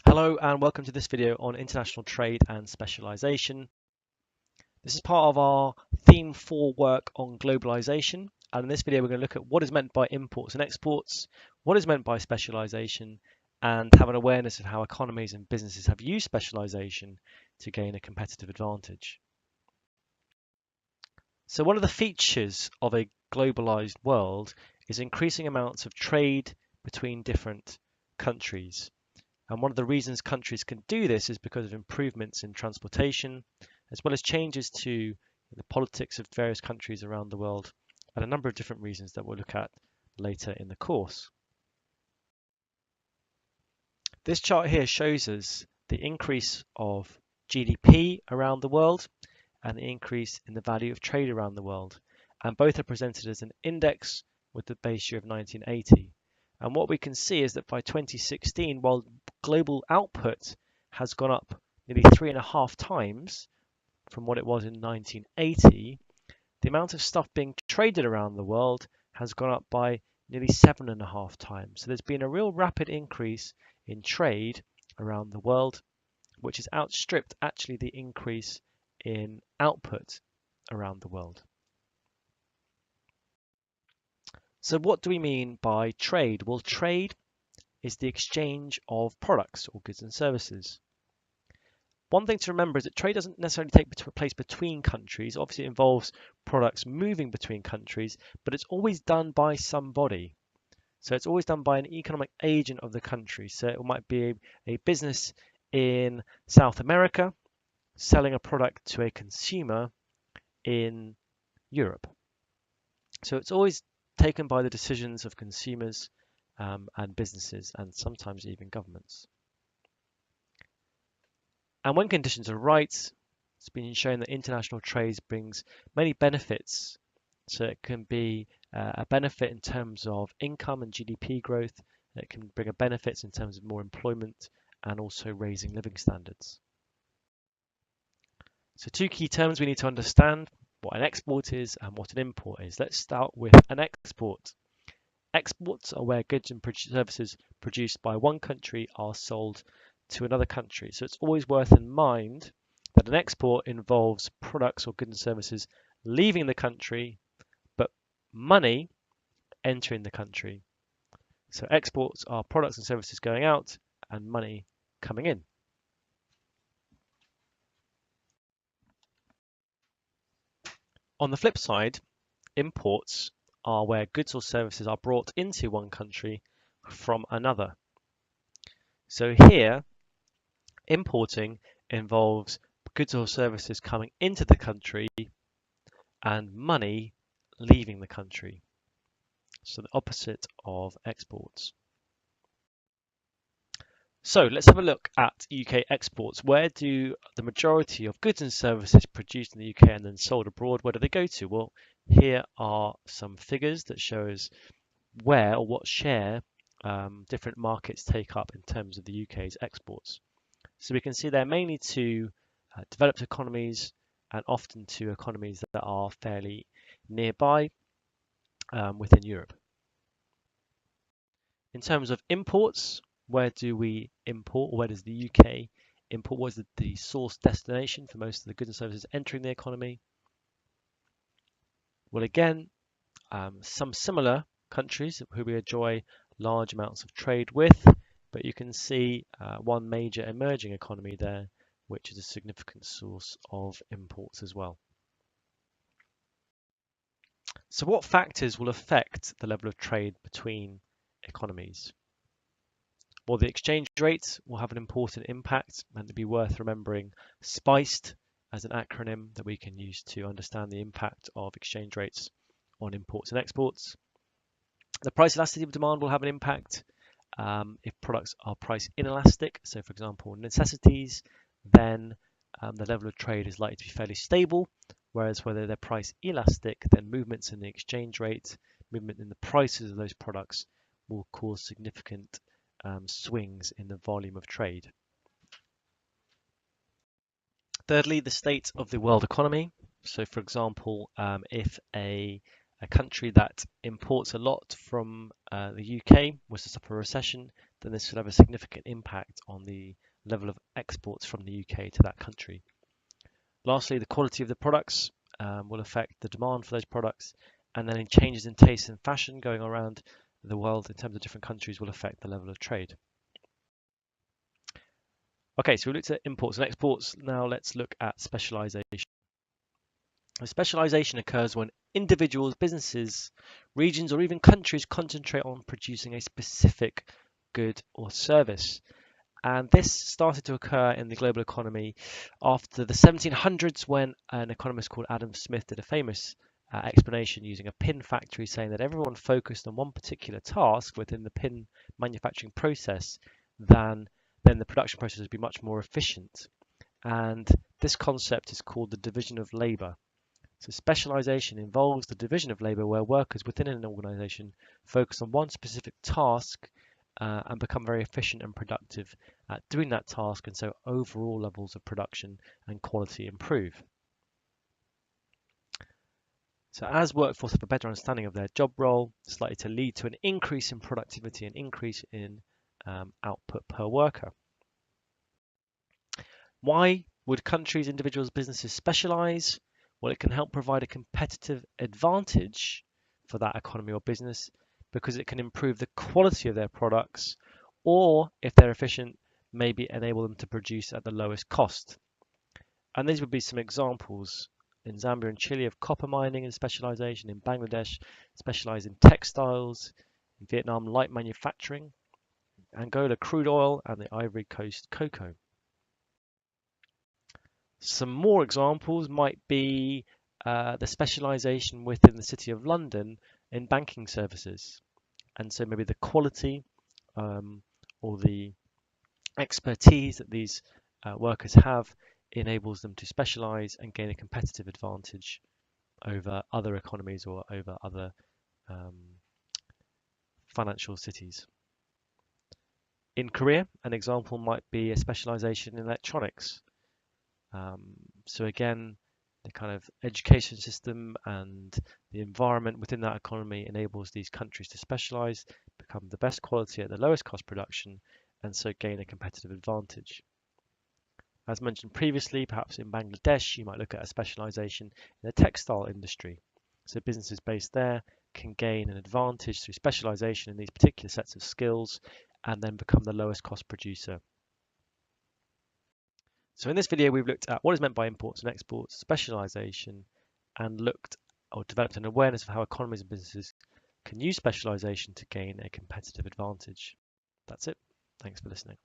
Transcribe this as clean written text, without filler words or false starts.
Hello and welcome to this video on international trade and specialization. This is part of our theme 4 work on globalization, and in this video we're going to look at what is meant by imports and exports, what is meant by specialization, and have an awareness of how economies and businesses have used specialization to gain a competitive advantage. So one of the features of a globalized world is increasing amounts of trade between different countries. And one of the reasons countries can do this is because of improvements in transportation, as well as changes to the politics of various countries around the world, and a number of different reasons that we'll look at later in the course. This chart here shows us the increase of GDP around the world and the increase in the value of trade around the world. And both are presented as an index with the base year of 1980. And what we can see is that by 2016, while global output has gone up nearly 3.5 times from what it was in 1980, the amount of stuff being traded around the world has gone up by nearly 7.5 times. So there's been a real rapid increase in trade around the world, which has outstripped actually the increase in output around the world. So what do we mean by trade? Well, trade is the exchange of products or goods and services. One thing to remember is that trade doesn't necessarily take place between countries. Obviously, it involves products moving between countries, but it's always done by somebody. So it's always done by an economic agent of the country. So it might be a business in South America selling a product to a consumer in Europe. So it's always taken by the decisions of consumers and businesses, and sometimes even governments. And when conditions are right, it's been shown that international trade brings many benefits. So it can be a benefit in terms of income and GDP growth. It can bring a benefits in terms of more employment and also raising living standards. So two key terms we need to understand: what an export is and what an import is. Let's start with an export. Exports are where goods and services produced by one country are sold to another country. So it's always worth in mind that an export involves products or goods and services leaving the country, but money entering the country. So exports are products and services going out and money coming in. On the flip side, imports are where goods or services are brought into one country from another. So here, importing involves goods or services coming into the country and money leaving the country. So the opposite of exports. So let's have a look at UK exports. Where do the majority of goods and services produced in the UK and then sold abroad, where do they go to? Well, here are some figures that show us where or what share different markets take up in terms of the UK's exports. So we can see they're mainly to developed economies and often to economies that are fairly nearby within Europe. In terms of imports, where do we import, or where does the UK import? What is the source destination for most of the goods and services entering the economy? Well, again, some similar countries who we enjoy large amounts of trade with, but you can see one major emerging economy there, which is a significant source of imports as well. So what factors will affect the level of trade between economies? Well, the exchange rate will have an important impact, and it'd be worth remembering SPICED as an acronym that we can use to understand the impact of exchange rates on imports and exports. The price elasticity of demand will have an impact if products are price inelastic. So for example, necessities, then the level of trade is likely to be fairly stable, whereas whether they're price elastic, then movements in the exchange rate, movement in the prices of those products will cause significant swings in the volume of trade. Thirdly, the state of the world economy. So for example, if a A country that imports a lot from the UK was to suffer a recession, then this would have a significant impact on the level of exports from the UK to that country. Lastly, the quality of the products will affect the demand for those products, and then in changes in taste and fashion going around the world in terms of different countries will affect the level of trade. Okay, so we looked at imports and exports. Now let's look at specialization. Specialization occurs when individuals, businesses, regions, or even countries concentrate on producing a specific good or service. And this started to occur in the global economy after the 1700s when an economist called Adam Smith did a famous explanation using a pin factory, saying that everyone focused on one particular task within the pin manufacturing process, then the production process would be much more efficient. And this concept is called the division of labor. So specialization involves the division of labor where workers within an organization focus on one specific task and become very efficient and productive at doing that task, and so overall levels of production and quality improve. So as workforce have a better understanding of their job role, it's likely to lead to an increase in productivity and increase in output per worker. Why would countries, individuals, businesses specialize? Well, it can help provide a competitive advantage for that economy or business because it can improve the quality of their products, or if they're efficient, maybe enable them to produce at the lowest cost. And these would be some examples. In Zambia and Chile of copper mining and specialization, in Bangladesh specialize in textiles, in Vietnam light manufacturing, Angola crude oil, and the Ivory Coast cocoa. Some more examples might be the specialization within the City of London in banking services. And so maybe the quality or the expertise that these workers have enables them to specialize and gain a competitive advantage over other economies or over other financial cities. In Korea, an example might be a specialization in electronics. So again, the kind of education system and the environment within that economy enables these countries to specialize, become the best quality at the lowest cost production, and so gain a competitive advantage. As mentioned previously, perhaps in Bangladesh, you might look at a specialization in the textile industry. So businesses based there can gain an advantage through specialization in these particular sets of skills and then become the lowest cost producer. So in this video, we've looked at what is meant by imports and exports, specialization, and looked or developed an awareness of how economies and businesses can use specialization to gain a competitive advantage. That's it. Thanks for listening.